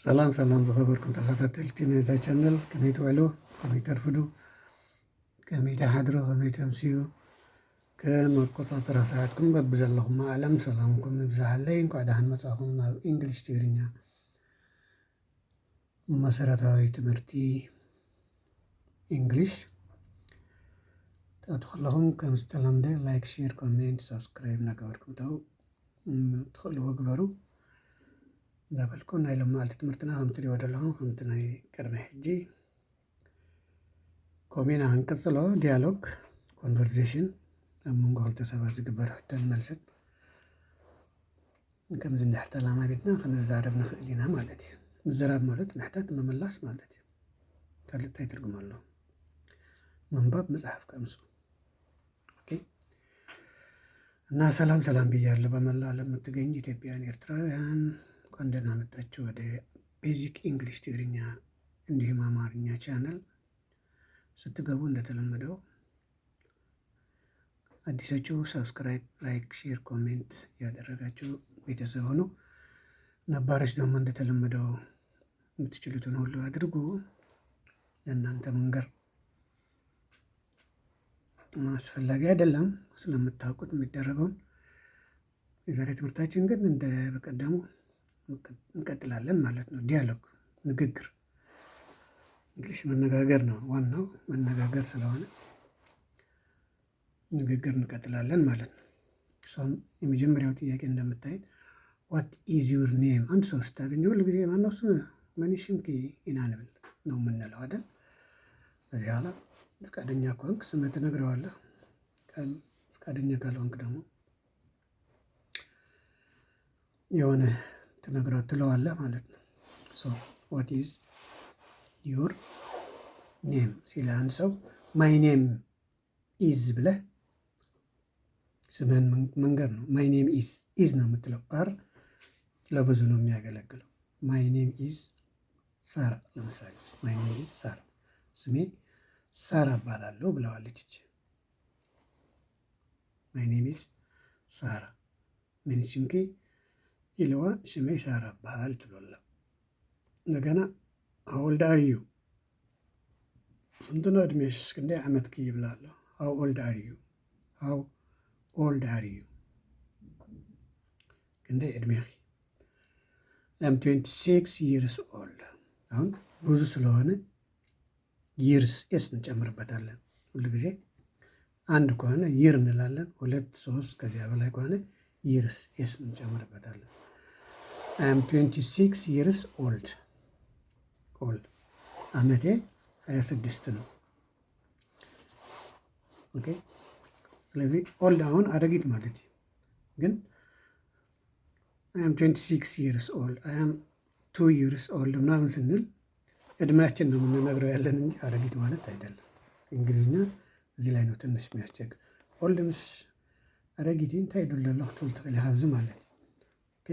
ሰላም ሰላም ዝኸበርኩም ተኸታተልቲ ናይዛ ቻነል ከመይ ትውዕሉ ከመይ ተርፍዱ ከመይ ተሓድሩ ከመይ ተምስዩ ከም ኣቆፃፅራ ሰዓትኩም በብዘለኹም ዓለም ሰላምኩም ይብዛሓለይ እንኳዕ ደሓን መጻእኹም ናብ እንግሊሽ ትግርኛ መሰረታዊ ትምህርቲ እንግሊሽ ተኣቱ ከለኹም ከም ዝተለምደ ላይክ ሼር ኮሜንት ሰብስክራይብ እናገበርኩም ተው ትኽእልዎ ግበሩ ዛበልኩ ናይ ሎማዓልቲ ትምህርትና ከም ትሪእዎ ዘለኹም ከምቲ ናይ ቅድሚ ሕጂ ኮሜና ክንቅፅሎ ዲያሎግ ኮንቨርሴሽን ኣብ መንጎ ክልተ ሰባት ዝግበር ሕቶን መልስን ከምዚ እንድሕር ተለማሚድና ክንዛረብ ንኽእል ኢና ማለት እዩ። ምዝራብ ማለት ንሕታት ምምላስ ማለት እዩ። ካልእ እንታይ ትርጉም ኣለዎ? ምንባብ መፅሓፍ ቀምሱ። ኦኬ እና ሰላም ሰላም ብያለሁ። በመላ ዓለም የምትገኙ ኢትዮጵያውያን ኤርትራውያን እንኳን ደህና መጣችሁ ወደ ቤዚክ እንግሊሽ ትግርኛ እንዲሁም አማርኛ ቻናል። ስትገቡ እንደተለመደው አዲሶቹ ሰብስክራይብ፣ ላይክ፣ ሼር፣ ኮሜንት ያደረጋችሁ ቤተሰብ ሆኑ። ነባሮች ደግሞ እንደተለመደው የምትችሉትን ሁሉ አድርጉ። ለእናንተ መንገር አስፈላጊ አይደለም ስለምታውቁት የሚደረገውን። የዛሬ ትምህርታችን ግን እንደ በቀደሙ እንቀጥላለን ማለት ነው። ዲያሎግ ንግግር፣ እንግሊሽ መነጋገር ነው። ዋናው መነጋገር ስለሆነ ንግግር እንቀጥላለን ማለት ነው። እሷም የመጀመሪያው ጥያቄ እንደምታዩት ዋት ኢዝ ዩር ኔም? አንድ ሰው ስታገኘ ሁሉ ጊዜ ማነው ስምህ? መኒሽምኪ ኢናንብል ነው የምንለው አይደል? ከዚህ በኋላ ፈቃደኛ ከሆንክ ስምህ ትነግረዋለህ። ፈቃደኛ ካልሆንክ ደግሞ የሆነ ትለዋለህ ማለት ነው። ሶ ዋት ኢዝ ዩር ኔም ሲል አንድ ሰው ማይ ኔም ኢዝ ብለህ ስምህን መንገር ነው። ማይ ኔም ኢዝ ነው የምትለው። አር ለብዙ ነው የሚያገለግለው። ማይ ኔም ኢዝ ሳራ ለምሳሌ ማይ ኔም ኢዝ ሳራ፣ ስሜ ሳራ እባላለሁ ብለዋለች እች። ማይ ኔም ኢዝ ሳራ መኒሽምኪ ኢልዋ ሽመይ ሳራ እባሃል ትሎላ። እንደገና ሃው ኦልድ አር ዩ? ስንት ነው እድሜሽ? ክንደይ ዓመትኪ ይብላለሁ። ሃው ኦልድ አር ዩ? ሃው ኦልድ አር ዩ? ክንደይ ዕድሜኺ? አም 26 ይርስ ኦልድ። አሁን ብዙ ስለሆነ ይርስ ኤስ እንጨምርበታለን። ሁሉ ጊዜ አንድ ከሆነ ይር እንላለን። 2 3 ከዚያ በላይ ከሆነ ይርስ ኤስ እንጨምርበታለን። አም 26 ይርስ ኦልድ። ኦልድ ዓመቴ 26 ነው። ኦኬ ስለዚህ ኦልድ አሁን አረጊት ማለት ግን አም 26 ይርስ ኦልድ አም 2 ይርስ ኦልድ ምናምን ስንል እድሜያችን ነው የምንነግረው ያለን እንጂ አረጊት ማለት አይደለም። እንግሊዝኛ እዚህ ላይ ነው ትንሽ የሚያስቸግር። ኦልድ ምስ አረጊት እንታይ ይዱለለሁ ትብል ትኽእል ኢኻ ማለት ኦኬ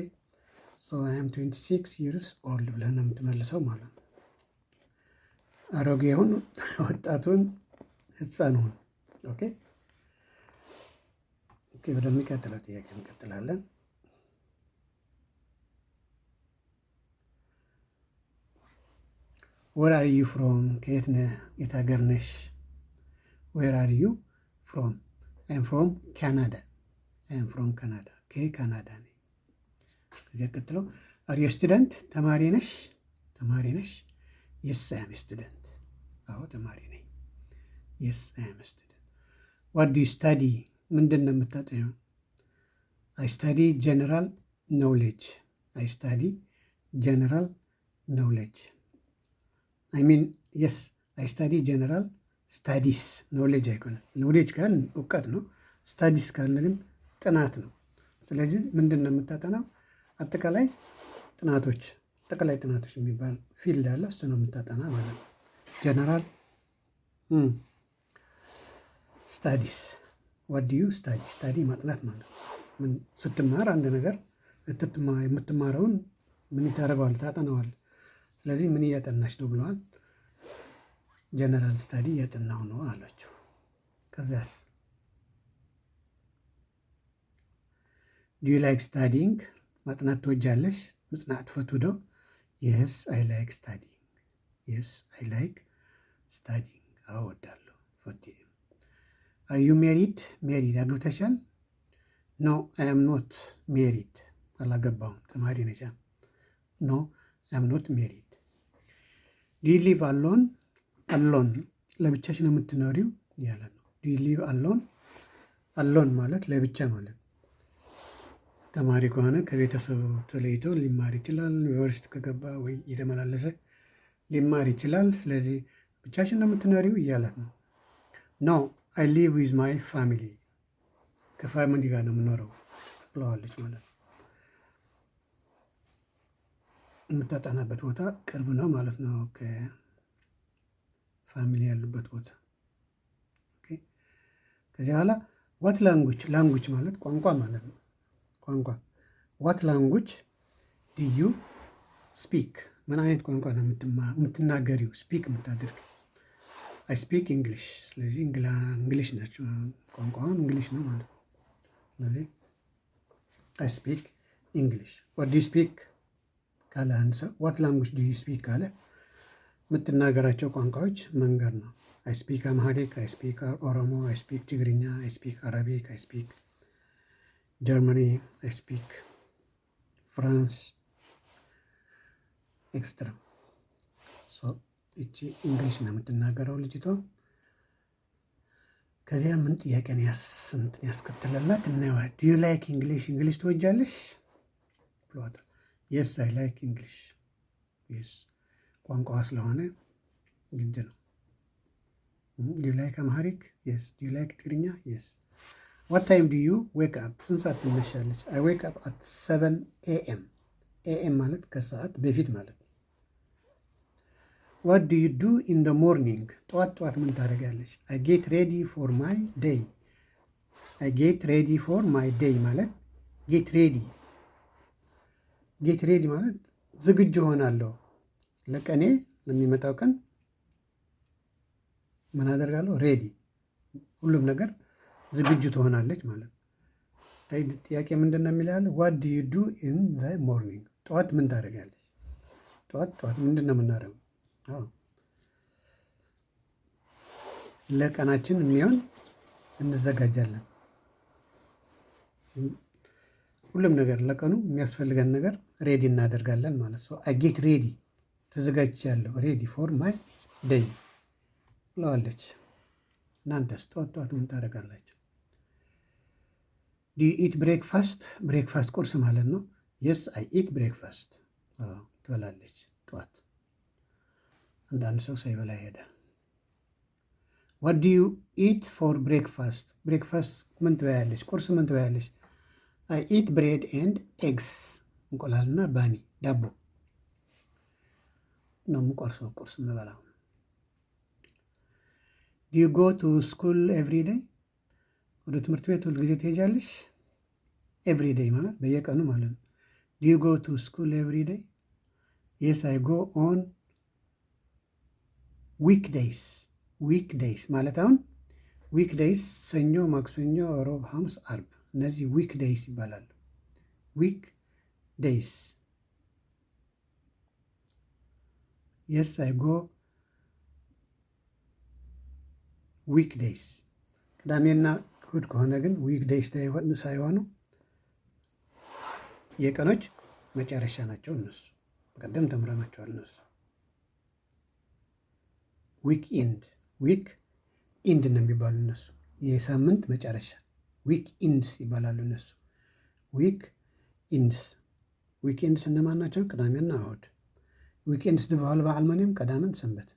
ሶ አም 26 ይርስ ኦልድ ብለህ ነው የምትመልሰው ማለት ነው። አሮጌውን፣ ወጣቱን፣ ህፃኑን። ኦኬ ወደሚቀጥለው ጥያቄ እንቀጥላለን። ዌር አር ዩ ፍሮም? ከየት ነህ? የት ሀገር ነሽ? ዌር አር ዩ ፍሮም? አይም ፍሮም ካናዳ። አይም ፍሮም ካናዳ። ከካናዳ ነኝ። ከዚያ ቀጥሎ አር ዩ ስቱደንት? ተማሪ ነሽ? ተማሪ ነሽ? የስ አይ አም ስቱደንት። አዎ ተማሪ ነኝ። የስ አይ አም ስቱደንት። ዋት ዱ ዩ ስታዲ? ምንድን ነው የምታጠኘው? አይ ስታዲ ጀነራል ኖውሌጅ። አይ ስታዲ ጀነራል ኖውሌጅ። አይ ሚን የስ አይ ስታዲ ጀነራል ስታዲስ። ኖውሌጅ አይኮንም። ኖውሌጅ ካልን እውቀት ነው። ስታዲስ ካልን ግን ጥናት ነው። ስለዚህ ምንድን ነው የምታጠናው? አጠቃላይ ጥናቶች የሚባል ፊልድ አለ። እሱ ነው የምታጠና ማለት ነው። ጀነራል ስታዲስ። ዋት ዱ ዩ ስታዲ? ስታዲ ማጥናት ማለት ነው። ስትማር አንድ ነገር የምትማረውን ምን ታደርገዋል? ታጠናዋል። ስለዚህ ምን እያጠናች ነው ብለዋል። ጀነራል ስታዲ እያጠናሁ ነው አላቸው። ከዚያስ ዱ ዩ ላይክ ስታዲንግ? ማጥናት ትወጃለሽ? ምጽናዕ ትፈትው ዶ? የስ አይ ላይክ ስታዲንግ። የስ አይ ላይክ ስታዲንግ። አዎ እወዳለሁ። ፎቴ አር ዩ ሜሪድ? ሜሪድ አግብተሻል? ኖ አይ አም ኖት ሜሪድ። አላገባሁም፣ ተማሪ ነቻ። ኖ አይ አም ኖት ሜሪድ። ዱ ዩ ሊቭ አሎን? አሎን ለብቻሽ ነው የምትኖሪው ያለ ነው። ዱ ዩ ሊቭ አሎን? አሎን ማለት ለብቻ ማለት ነው። ተማሪ ከሆነ ከቤተሰቡ ተለይቶ ሊማር ይችላል። ዩኒቨርሲቲ ከገባ ወይ እየተመላለሰ ሊማር ይችላል። ስለዚህ ብቻሽን ነው የምትኖሪው እያላት ነው። ኖ አይ ሊቭ ዊዝ ማይ ፋሚሊ፣ ከፋሚሊ ጋር ነው የምኖረው ብለዋለች ማለት ነው። የምታጠናበት ቦታ ቅርብ ነው ማለት ነው ከፋሚሊ ያሉበት ቦታ። ከዚህ በኋላ ዋት ላንጉጅ፣ ላንጉጅ ማለት ቋንቋ ማለት ነው። ቋንቋ ዋት ላንጉጅ ዱ ዩ ስፒክ፣ ምን አይነት ቋንቋ ነው የምትናገሪው? ስፒክ የምታደርግ አይ ስፒክ እንግሊሽ። ስለዚህ እንግሊሽ ናቸው፣ ቋንቋውን እንግሊሽ ነው ማለት ነው። ስለዚህ አይ ስፒክ እንግሊሽ። ዋት ዱ ዩ ስፒክ ካለ አንድ ሰው ዋት ላንጉጅ ዱ ዩ ስፒክ ካለ የምትናገራቸው ቋንቋዎች መንገድ ነው። አይ ስፒክ አምሃሪክ፣ አይ ስፒክ ኦሮሞ፣ አይ ስፒክ ትግርኛ፣ አይ ስፒክ አረቢክ፣ አይ ስፒክ ጀርመኒ፣ አይ ስፒክ ፍራንስ ኤክስትራ። እቺ እንግሊሽ ነው የምትናገረው ልጅቷ። ከዚያ ምን ጥያቄን ስንትን ያስከትለላት እናየዋለን። ዱ ዩ ላይክ እንግሊሽ? እንግሊሽ ትወጃለሽ ብሏታል። የስ አይ ላይክ እንግሊሽ። የስ ቋንቋዋ ስለሆነ ግድ ነው። ዱ ዩ ላይክ አምሃሪክ? የስ። ዱ ዩ ላይክ ትግርኛ? የስ። ዋት ታይም ዱ ዩ ዌክ አፕ? ስንት ሰዓት ትነሻለች? አይ ዌክ አፕ አት 7 ኤኤም። ኤኤም ማለት ከሰዓት በፊት ማለት ነው። ዋት ዱ ዩ ዱ ኢን ደ ሞርኒንግ? ጠዋት ጠዋት ምን ታደርጋለች? አይ ጌት ሬዲ ፎር ማይ ዴይ። አይ ጌት ሬዲ ፎር ማይ ዴይ ማለት ጌት ሬዲ። ጌት ሬዲ ማለት ዝግጁ ሆናለሁ ለቀኔ፣ ለሚመጣው ቀን ምን አደርጋለሁ? ሬዲ። ሁሉም ነገር ዝግጁ ትሆናለች ማለት ነው። ጥያቄ ምንድን ነው የሚላለ? ዋት ዱ ዩ ዱ ኢን ዘ ሞርኒንግ? ጠዋት ምን ታደርጋለች? ጠዋት ጠዋት ምንድን ነው የምናደርገው? ለቀናችን የሚሆን እንዘጋጃለን። ሁሉም ነገር ለቀኑ የሚያስፈልገን ነገር ሬዲ እናደርጋለን ማለት ነው። አይ ጌት ሬዲ፣ ተዘጋጅቻለሁ። ሬዲ ፎር ማይ ዴይ ብለዋለች። እናንተስ ጠዋት ጠዋት ምን ታደርጋላችሁ? ዱ ዩ ኢት ብሬክፋስት? ብሬክፋስት ቁርስ ማለት ነው። የስ አይ ኢት ብሬክፋስት። ትበላለች ጠዋት። አንዳንድ ሰው ሳይበላ ይሄዳል። ዋት ዱ ዩ ኢት ፎር ብሬክፋስት? ብሬክፋስት ምን ትበያለች? ቁርስ ምን ትበያለች? አይ ኢት ብሬድ ኤንድ ኤግስ። እንቁላልና ባኒ ዳቦ ነው የምቆርሰው፣ ቁርስ የምበላው። ዱ ዩ ጎ ቱ ስኩል ኤቭሪ ዴይ? ወደ ትምህርት ቤት ሁልጊዜ ትሄጃለሽ? ኤቭሪ ዴይ ማለት በየቀኑ ማለት ነው። ዱ ዩ ጎ ቱ ስኩል ኤቭሪ ዴይ? የስ አይ ጎ ኦን ዊክ ዴይስ። ዊክ ዴይስ ማለት አሁን ዊክ ዴይስ ሰኞ፣ ማክሰኞ፣ ሮብ፣ ሐሙስ፣ አርብ እነዚህ ዊክ ዴይስ ይባላሉ። ዊክ ዴይስ። የስ አይ ጎ ዊክ ዴይስ። ቅዳሜና እሑድ ከሆነ ግን ዊክ ዴይስ ሳይሆኑ የቀኖች መጨረሻ ናቸው እነሱ። በቀደም ተምረናቸዋል እነሱ። ዊክ ኢንድ፣ ዊክ ኢንድ ነው የሚባሉ እነሱ። የሳምንት መጨረሻ ዊክ ኢንድስ ይባላሉ እነሱ። ዊክ ኢንድስ። ዊክ ኢንድስ እነማን ናቸው? ቅዳሜና እሑድ። ዊክ ኢንድስ ዝበሃሉ በዓል መን ቀዳምን ሰንበት።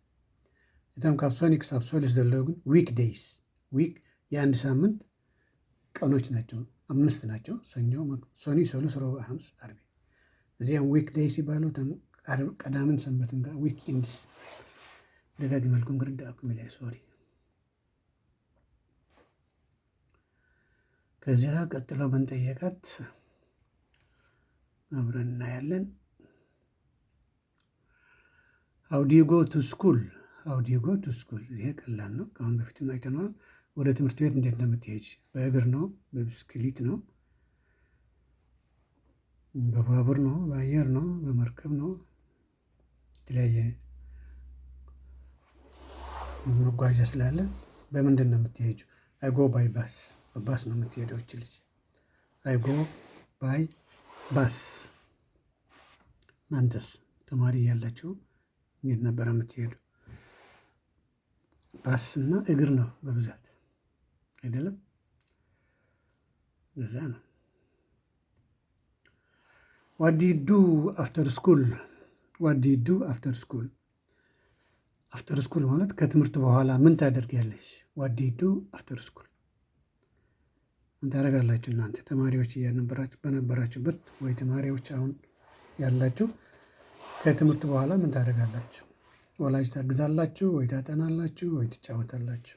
እቶም ካብ ሶኒ ክሳብ ሶሉስ ዘለዉ ግን ዊክ ዴይስ። ዊክ የአንድ ሳምንት ቀኖች ናቸው፣ 5 ናቸው። ሰኞ፣ ሶኒ፣ ሶሉስ፣ ረቡዕ፣ ሐሙስ፣ ዓርብ። እዚኦም ዊክ ዴይስ ይባሉ። ቀዳምን ሰንበትን ጋር ዊክ ኢንድስ። ደጋግመልኩም ክርዳእኩም ኢለ ሶሪ። ከዚያ ቀጥሎ ብንጠየቃት አብረን እናያለን። ሃው ዱ ዩ ጎ ቱ ስኩል? ሃው ዱ ዩ ጎ ቱ ስኩል? ይሄ ቀላል ነው፣ ከአሁን በፊትም አይተነዋል። ወደ ትምህርት ቤት እንዴት እንደምትሄጅ? በእግር ነው? በብስክሊት ነው? በባቡር ነው? በአየር ነው? በመርከብ ነው? የተለያየ መጓዣ ስላለ በምንድን ነው የምትሄጁ? አይጎ ባይ ባስ፣ በባስ ነው የምትሄደው እች ልጅ። አይጎ ባይ ባስ። እናንተስ ተማሪ እያላችሁ እንዴት ነበረ የምትሄዱ? ባስ እና እግር ነው በብዛት አይደለም? እዛ ነው። ዋት ዱ ዩ ዱ አፍተር ስኩል? ዋት ዱ ዩ ዱ አፍተር ስኩል? አፍተር ስኩል ማለት ከትምህርት በኋላ ምን ታደርጊያለሽ? ዋት ዱ ዩ ዱ አፍተር ስኩል? ምን ታደርጋላችሁ እናንተ ተማሪዎች በነበራችሁበት ወይ ተማሪዎች አሁን ያላችሁ ከትምህርት በኋላ ምን ታደርጋላችሁ? ወላጅ ታግዛላችሁ ወይ ታጠናላችሁ ወይ ትጫወታላችሁ?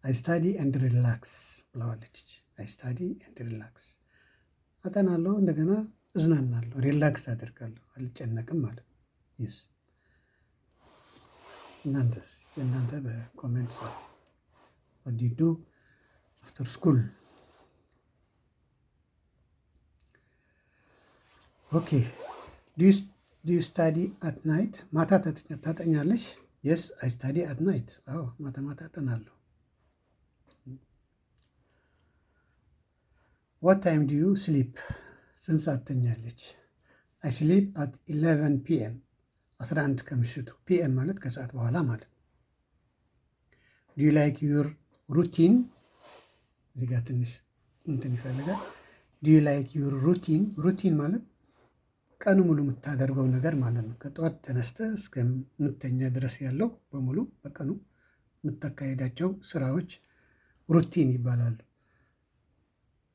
አይ ስታዲ ኤንድ ሪላክስ ብለዋለች። አይ ስታዲ ኤንድ ሪላክስ፣ አጠናለሁ እንደገና እዝናናለሁ፣ ሪላክስ አደርጋለሁ፣ አልጨነቅም ማለት ነው። ይስ እናንተስ? የእናንተ በኮሜንት ጻፉ። ዋት ዱ ዩ ዱ አፍተር ስኩል? ኦኬ ዱ ዩ ስታዲ አት ናይት? ማታ ታጠኛለሽ? የስ አይ ስታዲ አት ናይት። አዎ ማታ ማታ አጠናለሁ። ዋት ታይም ዱ ዩ ስሊፕ? ስንት ሰዓት ትተኛለች? አይ ስሊፕ አት 11 ፒኤም፣ 11 ከምሽቱ። ፒኤም ማለት ከሰዓት በኋላ ማለት ነው። ዱ ዩ ላይክ ዩር ሩቲን? እዚህ ጋር ትንሽ እንትን ይፈልጋል። ዱ ዩ ላይክ ዩር ሩቲን? ሩቲን ማለት ቀኑ ሙሉ የምታደርገው ነገር ማለት ነው። ከጠዋት ተነስተ እስከምተኛ ድረስ ያለው በሙሉ በቀኑ የምታካሄዳቸው ስራዎች ሩቲን ይባላሉ።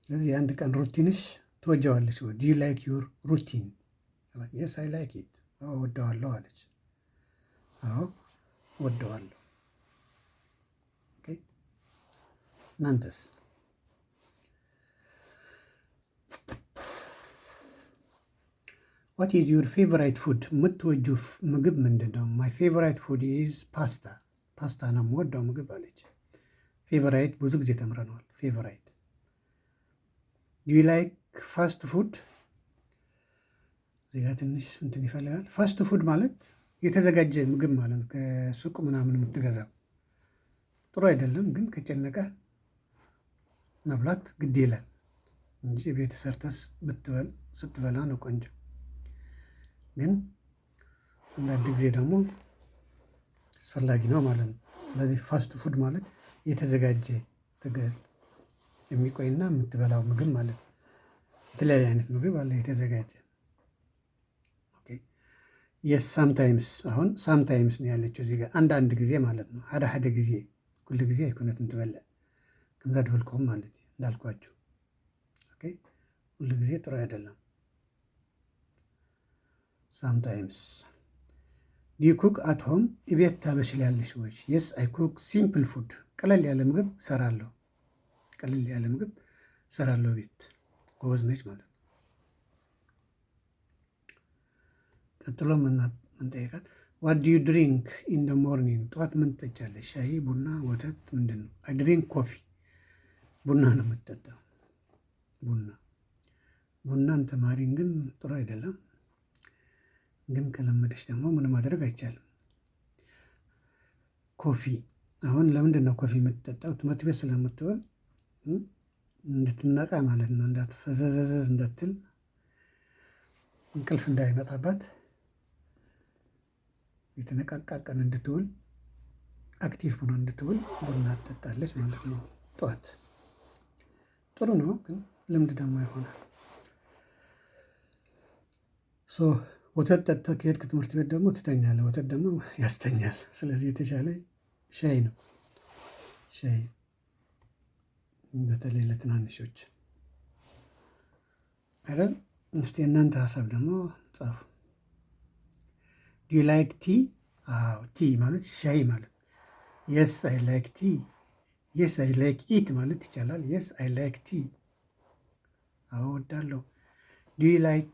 ስለዚህ የአንድ ቀን ሩቲንሽ ትወጀዋለች። ዱ ዩ ላይክ ዩር ሩቲን? የስ አይ ላይክ ኢት። አዎ ወደዋለሁ አለች። አዎ ወደዋለሁ። እናንተስ? ዋት ኢዝ ዩር ፌቨራይት ፉድ? የምትወጁ ምግብ ምንድን ነው? ማይ ፌቨራይት ፉድ ኢዝ ፓስታ። ፓስታ ነው የምወደው ምግብ አለች። ፌቨራይት ብዙ ጊዜ ተምረነዋል። ፌቨራይት። ዱ ዩ ላይክ ፋስት ፉድ? እዚጋ ትንሽ እንትን ይፈልጋል። ፋስት ፉድ ማለት የተዘጋጀ ምግብ ማለት ነው። ከሱቅ ምናምን የምትገዛው ጥሩ አይደለም፣ ግን ከጨነቀ መብላት ግድ ይላል እንጂ ቤት ሰርተስ ስትበላ ነው ቆንጆ። ግን አንዳንድ ጊዜ ደግሞ አስፈላጊ ነው ማለት ነው። ስለዚህ ፋስት ፉድ ማለት የተዘጋጀ የሚቆይና የምትበላው ምግብ ማለት ነው። የተለያየ አይነት ምግብ አለ የተዘጋጀ። የስ ሳምታይምስ። አሁን ሳምታይምስ ነው ያለችው እዚህ ጋር፣ አንዳንድ ጊዜ ማለት ነው። ሓደ ጊዜ ኩሉ ጊዜ አይኮነት እንትበለ ከምዛ ድበልኩም ማለት እንዳልኳችሁ። ሁሉ ጊዜ ጥሩ አይደለም። ሳምታይምስ። ዱ ዩ ኩክ አት ሆም? እቤት ታበስላለሽ ወይ? የስ አይ ኩክ ሲምፕል ፉድ። ቀለል ያለ ምግብ ሰራለሁ። ቀለል ያለ ምግብ ሰራለሁ ቤት። ጎበዝ ነች ማለት ነው። ቀጥሎ ምን ጠይቃት? ዋት ዱ ዩ ድሪንክ ኢን ደ ሞርኒንግ? ጠዋት ምን ትጠጫለሽ? ሻይ፣ ቡና፣ ወተት? ምንድን ነው? አይ ድሪንክ ኮፊ። ቡና ነው የምትጠጣው። ቡናን ተማሪን ግን ጥሩ አይደለም። ግን ከለመደች ደግሞ ምን ማድረግ አይቻልም። ኮፊ። አሁን ለምንድን ነው ኮፊ የምትጠጣው? ትምህርት ቤት ስለምትውል እንድትነቃ ማለት ነው። እንዳትፈዘዘዝ እንዳትል፣ እንቅልፍ እንዳይመጣባት፣ የተነቃቃ ቀን እንድትውል፣ አክቲቭ ሆኖ እንድትውል ቡና ትጠጣለች ማለት ነው ጠዋት። ጥሩ ነው፣ ግን ልምድ ደግሞ ይሆናል። ወተት ጠጥተህ ከሄድክ ትምህርት ቤት ደግሞ ትተኛለህ። ወተት ደግሞ ያስተኛል። ስለዚህ የተሻለ ሻይ ነው። ሻይ በተለይ ለትናንሾች አይደል? እስቲ እናንተ ሀሳብ ደግሞ ጻፉ። ዱ ዩ ላይክ ቲ? አዎ ቲ ማለት ሻይ ማለት። የስ አይ ላይክ ቲ። የስ አይ ላይክ ኢት ማለት ይቻላል። የስ አይ ላይክ ቲ። አዎ እወዳለሁ። ዱ ዩ ላይክ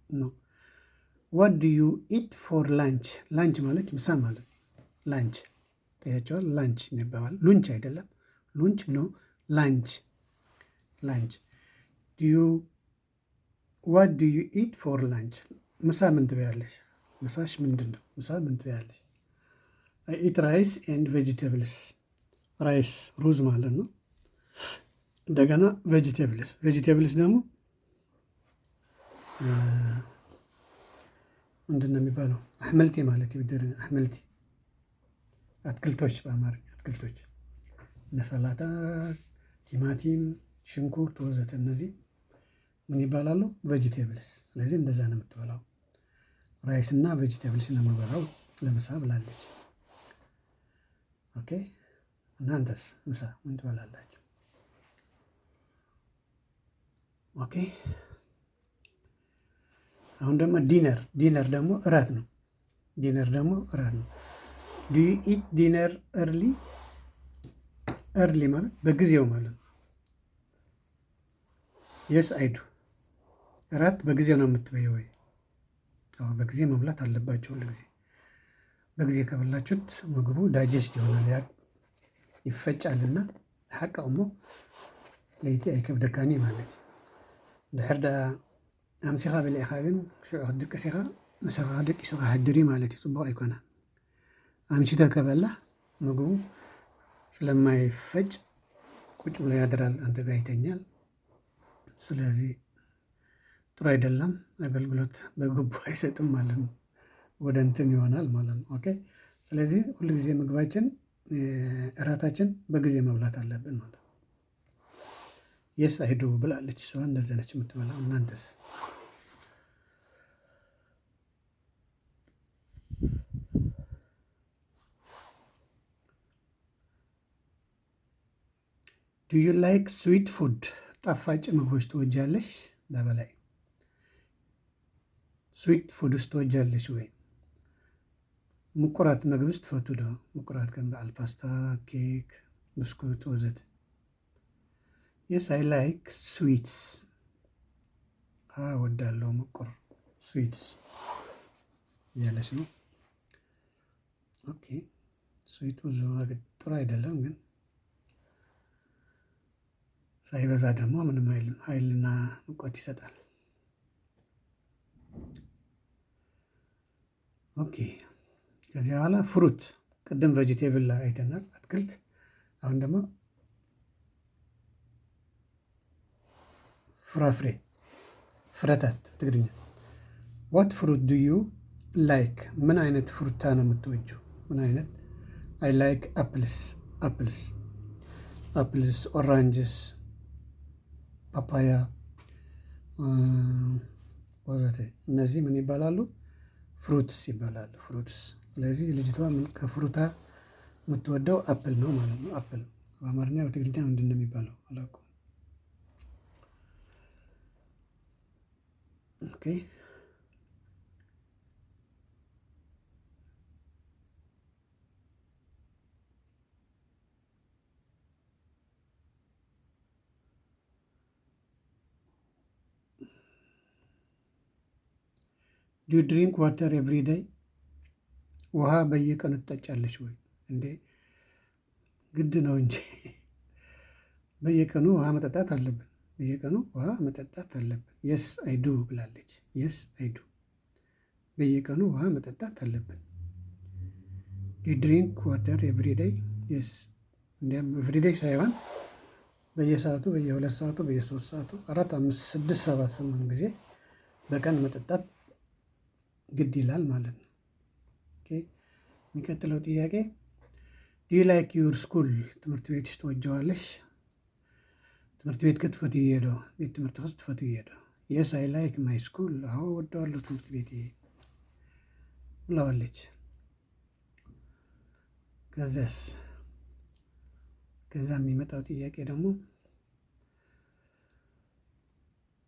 ነው። ዋት ዱ ዩ ኢት ፎር ላንች? ላንች ማለት ምሳ ማለት ላንች ታያቸዋል። ላንች ይባላል። ሉንች አይደለም። ሉንች ነው። ላንች ዋት ዱ ዩ ኢት ፎር ላንች? ምሳ ምን ትበያለሽ? ምሳሽ ምንድን ነው? ምሳ ምን ትበያለሽ? አይ ኢት ራይስ ኤንድ ቬጂቴብልስ። ራይስ ሩዝ ማለት ነው። እንደገና ቬጂቴብልስ ደግሞ ምንድን ነው የሚባለው? አሕምልቲ ማለት ይብድር አሕምልቲ አትክልቶች፣ በአማርኛ አትክልቶች እነ ሰላጣ፣ ቲማቲም፣ ሽንኩርት ወዘተ እነዚህ ምን ይባላሉ? ቬጂቴብልስ። ስለዚህ እንደዛ ነው የምትበላው። ራይስ እና ቬጂቴብልስ ነው የምበላው ለምሳ ብላለች። ኦኬ። እናንተስ ምሳ ምን ትበላላችሁ? ኦኬ። አሁን ደግሞ ዲነር ደግሞ እራት ነው። ዱ ዩ ኢት ዲነር እርሊ? እርሊ ማለት በጊዜው ማለት ነው። የስ አይዱ። እራት በጊዜው ነው የምትበየው ወይ? አዎ በጊዜ መብላት አለባቸው። ሁሉ ጊዜ በጊዜ ከበላችሁት ምግቡ ዳይጀስት ይሆናል፣ ይፈጫልና ሓቂ እሞ ለይቲ ኣይከብደካኒ ማለት እዩ። ድሕር ዳ ኣምሲኻ በሊዕኻ ግን ሽዑ ክትድቅስ ኢኻ ምሳኻ ደቂሱኻ ሕድሪ ማለት እዩ። ፅቡቅ ኣይኮነን። ኣምሽተ ከበላህ ምግቡ ስለማይፈጭ ቁጭ ብሎ ያድራል፣ አንተ ጋር ይተኛል። ስለዚህ ጥሩ አይደለም። አገልግሎት በግቡ አይሰጥም ማለት ነው። ወደ እንትን ይሆናል ማለት ነው። ኦኬ። ስለዚህ ሁሉ ጊዜ ምግባችን እራታችን በጊዜ መብላት አለብን ማለት ነው። የስ አይዱ ብላለች እሷ። እንደዚህ ነች የምትበላው። እናንተስ? ዱ ዩ ላይክ ስዊት ፉድ? ጣፋጭ ምግቦች ትወጃለሽ? በበላይ ስዊት ፉድ ውስጥ ትወጃለሽ ወይ? ምቁራት ምግብስ ትፈቱ ዶ? ምቁራት ከም በዓል ፓስታ፣ ኬክ፣ ብስኩት ወዘተ። የስ አይ ላይክ ስዊትስ። እወዳለሁ ምቁር ስዊትስ እያለች ነው። ኦኬ። ስዊት ብዙ ጥሩ አይደለም፣ ግን ሳይበዛ ደግሞ ምንም አይልም። ኃይልና ሙቀት ይሰጣል። ኦኬ። ከዚያ በኋላ ፍሩት። ቅድም ቬጂቴብል አይተናል፣ አትክልት። አሁን ደግሞ ፍራፍሬ፣ ፍረታት ትግርኛ። ዋት ፍሩት ዱ ዩ ላይክ? ምን አይነት ፍሩታ ነው የምትወጂው? ምን አይነት? አይ ላይክ አፕልስ፣ ኦራንጅስ፣ ፓፓያ ወዘተ። እነዚህ ምን ይባላሉ? ፍሩትስ ይባላሉ። ፍሩትስ። ስለዚህ ልጅቷ ከፍሩታ የምትወደው አፕል ነው ማለት ነው። አፕል በአማርኛ በትግርኛ ምንድን ነው የሚባለው አላውቅም። ኦኬ። ዱ ዩ ድሪንክ ዋተር ኤቭሪ ዴይ? ውሃ በየቀኑ ትጠጫለች ወይ? እንዴ ግድ ነው እንጂ በየቀኑ ውሃ መጠጣት አለብን። የስ አይዱ ብላለች። የስ አይዱ። በየቀኑ ውሃ መጠጣት አለብን። ዱ ዩ ድሪንክ ዋተር ኤቭሪ ዴይ? የስ። እንዲያም ኤቭሪ ዴይ ሳይሆን በየሰዓቱ፣ በየ2 ሰዓቱ፣ በየ3 ሰዓቱ 4፣ 5፣ 6፣ 7፣ 8 ጊዜ በቀን መጠጣት ግድ ይላል ማለት ነው። ኦኬ። የሚቀጥለው ጥያቄ ዱ ዩ ላይክ ዩር ስኩል? ትምህርት ቤትሽ ትወጀዋለሽ? ትምህርት ቤት ክትፈትዩ ዶ? ቤት ትምህርት ክስ ትፈትዩ ዶ? የስ አይ ላይክ ማይ ስኩል። አዎ ወደዋለሁ ትምህርት ቤት ብለዋለች። ከዛ የሚመጣው ጥያቄ ደግሞ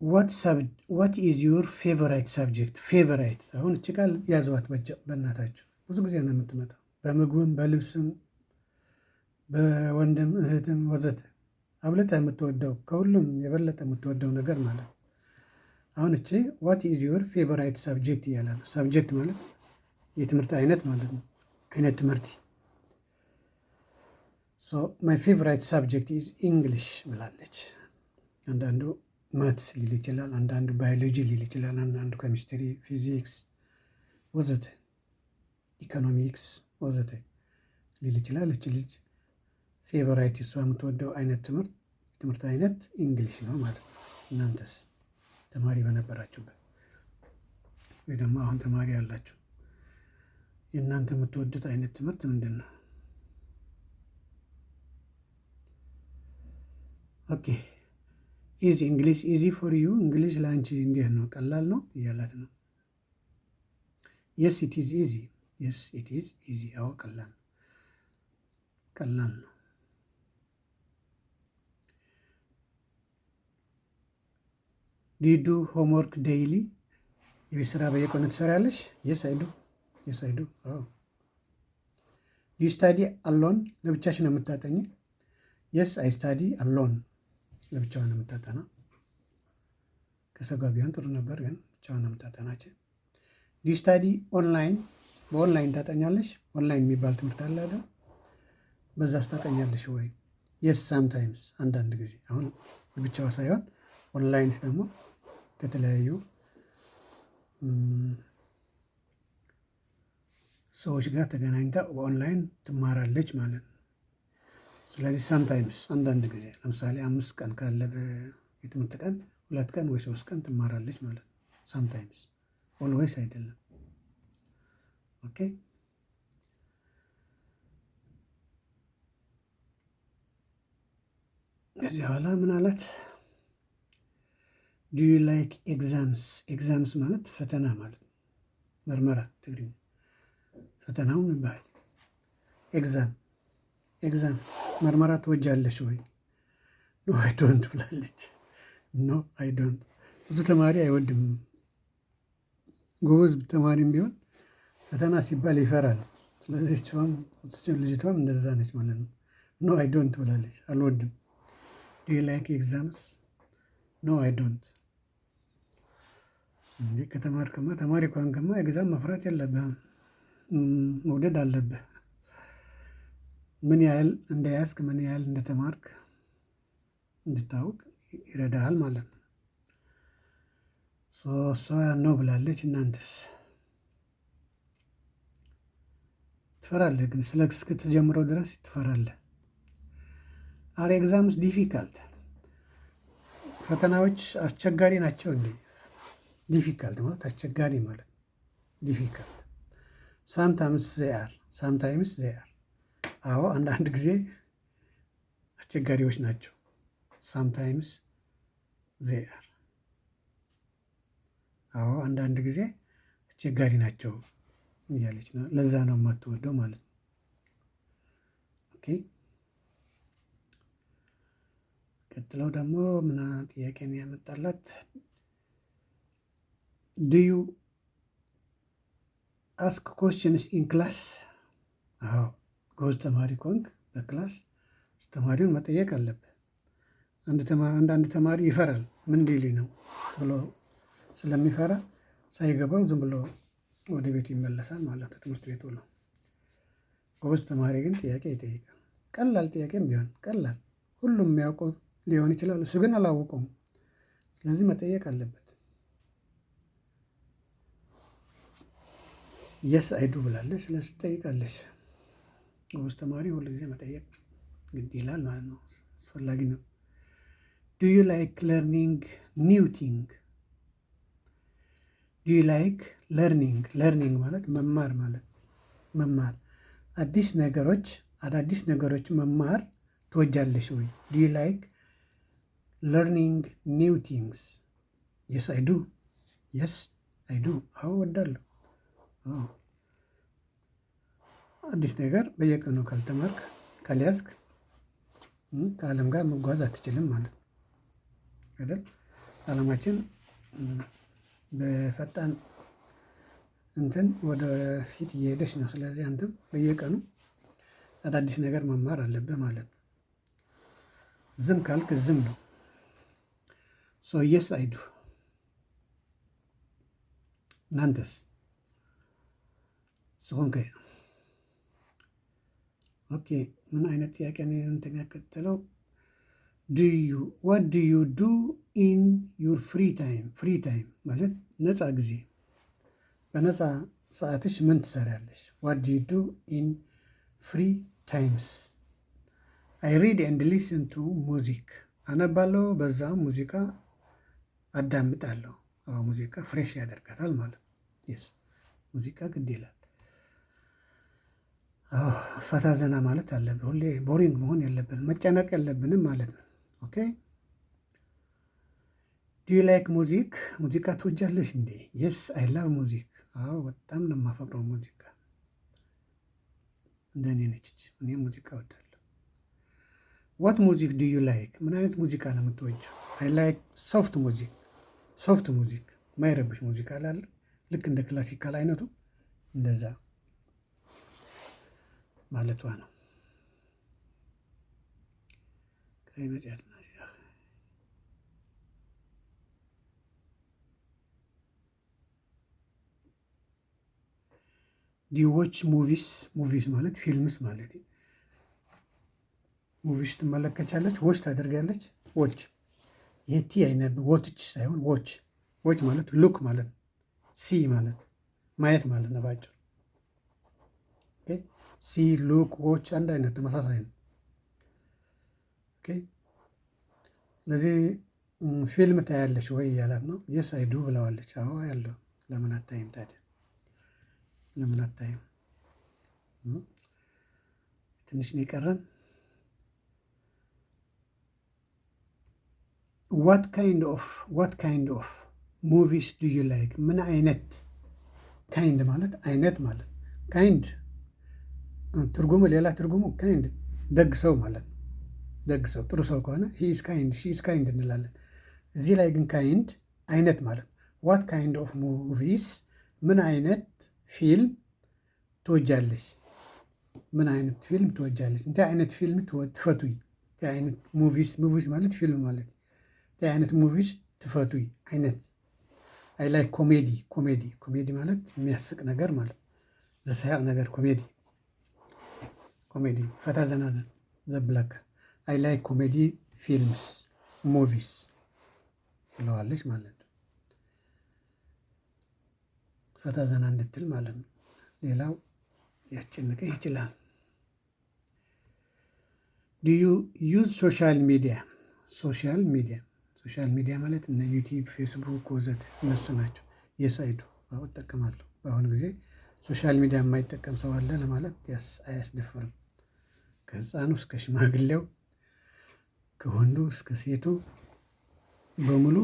ዋት ኢዝ ዩር ፌቨራይት ሳብጀክት? ፌቨራይት። አሁን እች ቃል ያዘዋት በእናታችሁ። ብዙ ጊዜ ነው የምትመጣው፣ በምግብም፣ በልብስም፣ በወንድም እህትም ወዘተ። አብለጠ የምትወደው፣ ከሁሉም የበለጠ የምትወደው ነገር ማለት ነው። አሁን እቺ ዋት ኢዝ ዩር ፌቨራይት ሳብጀክት እያለ ነው። ሳብጀክት ማለት የትምህርት አይነት ማለት ነው። አይነት ትምህርት። ሶ ማይ ፌቨራይት ሳብጀክት ኢዝ ኢንግሊሽ ብላለች። አንዳንዱ ማትስ ሊል ይችላል፣ አንዳንዱ ባዮሎጂ ሊል ይችላል፣ አንዳንዱ ኬሚስትሪ፣ ፊዚክስ ወዘተ፣ ኢኮኖሚክስ ወዘተ ሊል ይችላል። እች ልጅ ፌቨራይት እሷ የምትወደው አይነት ትምህርት አይነት እንግሊሽ ነው ማለት ነው። እናንተስ ተማሪ በነበራችሁበት ወይ ደግሞ አሁን ተማሪ ያላችሁ የእናንተ የምትወዱት አይነት ትምህርት ምንድን ነው? ኦኬ ኢዚ እንግሊሽ ኢዚ ፎር ዩ እንግሊሽ ለአንቺ እንዴት ነው? ቀላል ነው እያላት ነው። የስ ኢት ኢዝ ኢዚ የስ ኢት ኢዝ ኢዚ። አዎ ቀላል ነው። ዱ ዩ ዱ ሆምወርክ ዴይሊ? የቤት ስራ በየቀኑ ትሰሪያለሽ? የስ አይዱ የስ አይዱ። ዱ ዩ ስታዲ አሎን? ለብቻሽ ነው የምታጠኝ? የስ አይ ስታዲ አሎን። ለብቻዋ ነው የምታጠና። ከሰው ጋር ቢሆን ጥሩ ነበር፣ ግን ብቻዋን ነው የምታጠናችን። ዱ ዩ ስታዲ ኦንላይን? በኦንላይን ታጠኛለሽ? ኦንላይን የሚባል ትምህርት አለ አይደል? በዛ ታጠኛለሽ ወይ? የስ ሳምታይምስ፣ አንዳንድ ጊዜ። አሁን ብቻዋ ሳይሆን ኦንላይን ደግሞ ከተለያዩ ሰዎች ጋር ተገናኝታ በኦንላይን ትማራለች ማለት ነው። ስለዚህ ሳምታይምስ፣ አንዳንድ ጊዜ፣ ለምሳሌ 5 ቀን ካለ የትምህርት ቀን 2 ቀን ወይ 3 ቀን ትማራለች ማለት ነው። ሳምታይምስ፣ ኦልዌይስ አይደለም። ኦኬ ከዚህ በኋላ ምን አላት? ዱ ዩ ላይክ ኤግዛምስ? ኤግዛምስ ማለት ፈተና ማለት ነው። ምርመራ ትግርኛ ፈተናው ይባላል። ኤግዛም ምርመራ ትወጃለሽ ወይ? ኖ አይ ዶንት ብላለች። ኖ አይ ዶንት። ብዙ ተማሪ አይወድም። ጎበዝ ተማሪም ቢሆን ፈተና ሲባል ይፈራል። ስለዚህ ልጅቷም እንደዛ ነች ማለት ነው። ኖ አይ ዶንት ብላለች። አልወድም። ዱ ዩ ላይክ ኤግዛምስ? ኖ አይ ዶንት። እንዴ ከተማርክማ ተማሪ ከሆንክማ ኤግዛም መፍራት የለብህም፣ መውደድ አለብህ። ምን ያህል እንደያዝክ ምን ያህል እንደተማርክ እንድታውቅ ይረዳሃል ማለት ነው። እሷ ነው ብላለች። እናንተስ? ትፈራለህ ግን እስክትጀምረው ድረስ ትፈራለህ። አር ኤግዛምስ ዲፊካልት? ፈተናዎች አስቸጋሪ ናቸው እንዴ? ዲፊካልት ማለት አስቸጋሪ ማለት ዲፊካልት። ሳምታይምስ ዘይ አር። አዎ አንዳንድ ጊዜ አስቸጋሪዎች ናቸው። ሳምታይምስ ዘይ አር። አዎ አንዳንድ ጊዜ አስቸጋሪ ናቸው እያለች ነው። ለዛ ነው የማትወደው ማለት ነው። ኦኬ ቀጥለው ደግሞ ምን ጥያቄ ነው ያመጣላት? ዱ ዩ አስክ ኮስችንስ ኢን ክላስ? አዎ ጎበዝ ተማሪ ከሆንክ በክላስ ተማሪውን መጠየቅ አለብህ። አንዳንድ ተማሪ ይፈራል። ምን ሊሉኝ ነው ብሎ ስለሚፈራ ሳይገባው ዝም ብሎ ወደ ቤቱ ይመለሳል ማለት ነው፣ ትምህርት ቤቱ ነው። ጎበዝ ተማሪ ግን ጥያቄ ይጠይቃል። ቀላል ጥያቄም ቢሆን ቀላል፣ ሁሉም የሚያውቀው ሊሆን ይችላል፣ እሱ ግን አላወቀውም። ስለዚህ መጠየቅ አለበት። የስ አይዱ ብላለች። ስለዚህ ትጠይቃለች። ጎበዝ ተማሪ ሁሉ ጊዜ መጠየቅ ግድ ይላል ማለት ነው፣ አስፈላጊ ነው። ዱ ዩ ላይክ ለርኒንግ ኒው ቲንግ? ዱ ዩ ላይክ ለርኒንግ ማለት መማር ማለት መማር፣ አዳዲስ ነገሮች መማር ትወጃለሽ ወይ? ዱ ዩ ላይክ ለርኒንግ ኒው ቲንግስ? የስ አይዱ አዎ እወዳለሁ። አዲስ ነገር በየቀኑ ካልተማርክ ካልያዝክ ከዓለም ጋር መጓዝ አትችልም ማለት ነው አይደል? ዓለማችን በፈጣን ወደ ፊት እየሄደች ነው። ስለዚህ አንተም በየቀኑ አዳዲስ ነገር መማር አለብህ ማለት ነው። ዝም ካልክ ዝም ነው። የስ አይዱ። እናንተስ? ስሆንከ ኦኬ ምን አይነት ጥያቄ ነው እንትን ያከተለው? ዋት ዱ ዩ ዱ ኢን ዩር ፍሪ ታይም። ፍሪ ታይም ማለት ነፃ ጊዜ። በነፃ ሰዓትሽ ምን ትሰሪያለሽ? ዋት ዱ ዩ ዱ ኢን ፍሪ ታይምስ? አይ ሪድ ኤንድ ሊስን ቱ ሙዚክ። አነባለሁ፣ በዛ ሙዚቃ አዳምጣለሁ። ሙዚቃ ፍሬሽ ያደርጋታል ማለት ነው። ሙዚቃ ግድ ይላል። ፈታ ዘና ማለት አለብን። ሁሌ ቦሪንግ መሆን የለብንም፣ መጨነቅ የለብንም ማለት ነው። ኦኬ ዱ ዩ ላይክ ሙዚክ? ሙዚቃ ትወጃለሽ እንዴ? የስ አይ ላቭ ሙዚክ። በጣም ነው የማፈቅረው ሙዚቃ። እንደኔ ነች እኔ ሙዚቃ እወዳለሁ። ዋት ሙዚክ ዱ ዩ ላይክ? ምን አይነት ሙዚቃ ነው የምትወጂው? አይ ላይክ ሶፍት ሙዚክ። ሶፍት ሙዚክ ማይረብሽ ሙዚቃ ላለ ልክ እንደ ክላሲካል አይነቱ እንደዛ ማለቷ ነው። ዲዎች ሙቪስ? ሙቪስ ማለት ፊልምስ ማለት ነው። ሙቪስ ትመለከቻለች፣ ዎች ታደርጋለች። ዎች የቲ አይነት ዎትች ሳይሆን ዎች። ዎች ማለት ሉክ ማለት ነው። ሲ ማለት ማየት ማለት ነው ባጭሩ። ሲ ሉክ ዎች አንድ አይነት ተመሳሳይ ነው። ስለዚህ ፊልም ታያለች ወይ እያላት ነው። የስ አይዱ ብለዋለች። አዎ ያለው። ለምን አታይም ታዲያ? ለምን አታይም? ትንሽ ነው የቀረን። ዋት ካይንድ ኦፍ ሙቪስ ዱ ዩ ላይክ? ምን አይነት ካይንድ ማለት አይነት ማለት ካይንድ ትርጉሙ ሌላ ትርጉሙ ካይንድ ደግ ሰው ማለት ነው። ደግ ሰው ጥሩ ሰው ከሆነ ሂ ኢዝ ካይንድ ሺ ኢዝ ካይንድ እንላለን። እዚህ ላይ ግን ካይንድ አይነት ማለት ነው። ዋት ካይንድ ኦፍ ሙቪስ? ምን አይነት ፊልም ትወጃለሽ? ምን አይነት ፊልም ትወጃለሽ? እንታይ አይነት ፊልም ትፈቱይ? እንታይ አይነት ሙቪስ? ሙቪስ ማለት ፊልም ማለት ነው። እንታይ አይነት ሙቪስ ትፈቱይ? አይነት አይ ላይክ ኮሜዲ። ኮሜዲ ማለት የሚያስቅ ነገር ማለት ዘሳያቅ ነገር ኮሜዲ ፈታ ዘና ዘብለካ። አይ ላይክ ኮሜዲ ፊልምስ ሙቪስ ብለዋለች ማለት ነው። ፈታ ዘና እንድትል ማለት ነው። ሌላው ሊያስጨንቅህ ይችላል። ዱ ዩ ዩዝ ሶሻል ሚዲያ? ሶሻል ሚዲያ ማለት እነ ዩቲዩብ፣ ፌስቡክ ወዘት እነሱ ናቸው። የሳይዱ እጠቀማለሁ። በአሁኑ ጊዜ ሶሻል ሚዲያ የማይጠቀም ሰው አለ ለማለት አያስደፍርም። ከህፃኑ እስከ ሽማግሌው፣ ከወንዱ እስከ ሴቱ በሙሉ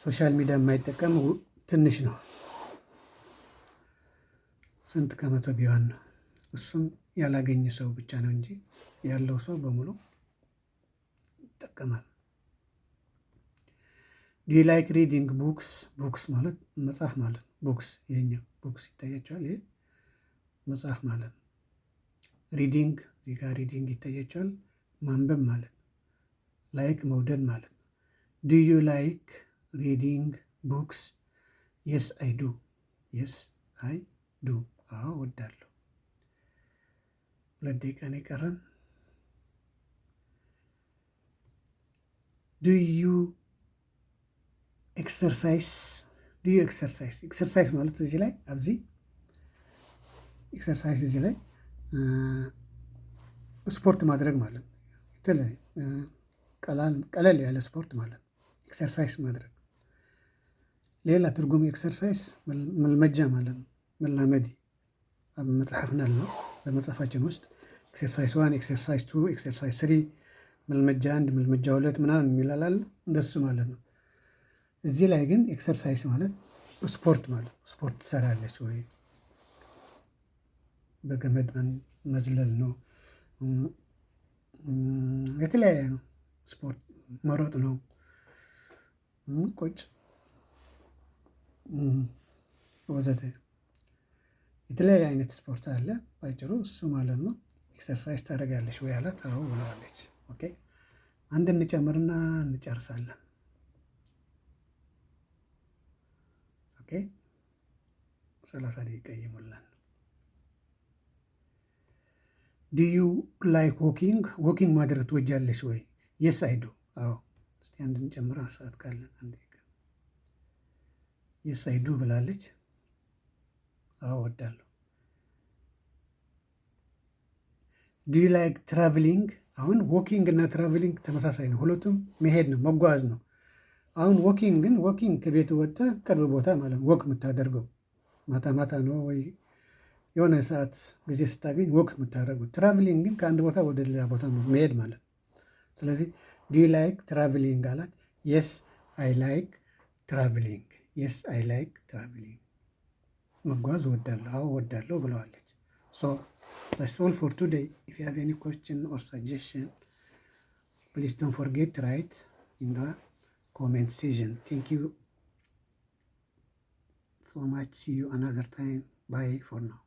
ሶሻል ሚዲያ የማይጠቀም ትንሽ ነው። ስንት ከመቶ ቢሆን ነው? እሱም ያላገኘ ሰው ብቻ ነው እንጂ ያለው ሰው በሙሉ ይጠቀማል። ዱ ዩ ላይክ ሪዲንግ ቡክስ? ቡክስ ማለት መጽሐፍ ማለት ነው። ቡክስ ይሄኛው ቡክስ ይታያቸዋል። ይሄ መጽሐፍ ማለት ነው። ሪዲንግ እዚህ ጋር ሪዲንግ ይታያቸዋል። ማንበብ ማለት ነው። ላይክ መውደድ ማለት ነው። ዱ ዩ ላይክ ሪዲንግ ቡክስ? የስ አይ ዱ። የስ አይ ዱ። አዎ እወዳለሁ። 2 ደቂቃ ነው የቀረን። ዱ ዩ ኤክሰርሳይዝ? ኤክሰርሳይዝ ማለት እዚህ ላይ ኤክሰርሳይዝ እዚህ ላይ ስፖርት ማድረግ ማለት ነው። የተለያዩ ቀለል ያለ ስፖርት ማለት ነው። ኤክሰርሳይዝ ማድረግ። ሌላ ትርጉም ኤክሰርሳይዝ መልመጃ ማለት ነው። መላመድ መጽሐፍና ነው። በመጽሐፋችን ውስጥ ኤክሰርሳይዝ 1፣ ኤክሰርሳይዝ 2፣ ኤክሰርሳይዝ 3፣ መልመጃ 1፣ መልመጃ 2 ምናምን የሚላል እንደሱ ማለት ነው። እዚህ ላይ ግን ኤክሰርሳይዝ ማለት ስፖርት ማለት ነው። ስፖርት ትሰራለች ወይ? በገመድ መዝለል ነው። የተለያየ ነው። ስፖርት መሮጥ ነው። ቁጭ ወዘተ የተለያየ አይነት ስፖርት አለ። ባጭሩ እሱ ማለት ነው። ኤክሰርሳይዝ ታደርጋለች ወይ አላት። አዎ ብለዋለች። ኦኬ አንድ እንጨምርና እንጨርሳለን። ኦኬ 30 ደቂቃ እየሞላን። ዱ ዩ ላይክ ዎኪንግ? ዎኪንግ ማድረግ ትወጃለሽ ወይ? የስ አይዱ። አዎ። እስቲ አንድ እንጨምራ ሰዓት ካለን አንድ የስ አይዱ ብላለች። አዎ እወዳለሁ። ዱ ዩ ላይክ ትራቭሊንግ? አሁን ዎኪንግ እና ትራቭሊንግ ተመሳሳይ ነው። ሁለቱም መሄድ ነው፣ መጓዝ ነው። አሁን ዎኪንግ ግን ዎኪንግ ከቤት ወጥተህ ቅርብ ቦታ ማለት ነው ወክ የምታደርገው ማታ ማታ ነው ወይ የሆነ ሰዓት ጊዜ ስታገኝ ወክ የምታደርገው። ትራቭሊንግ ግን ከአንድ ቦታ ወደ ሌላ ቦታ ነው መሄድ ማለት ነው። ስለዚህ ዱ ዩ ላይክ ትራቭሊንግ አላት። የስ አይ ላይክ ትራቭሊንግ። የስ አይ ላይክ ትራቭሊንግ። መጓዝ እወዳለሁ፣ አዎ እወዳለሁ ብለዋለች። ሶ that's all for today. If you have any question or suggestion, please don't forget to write in the comment section. Thank you so much. See you another time. Bye for now.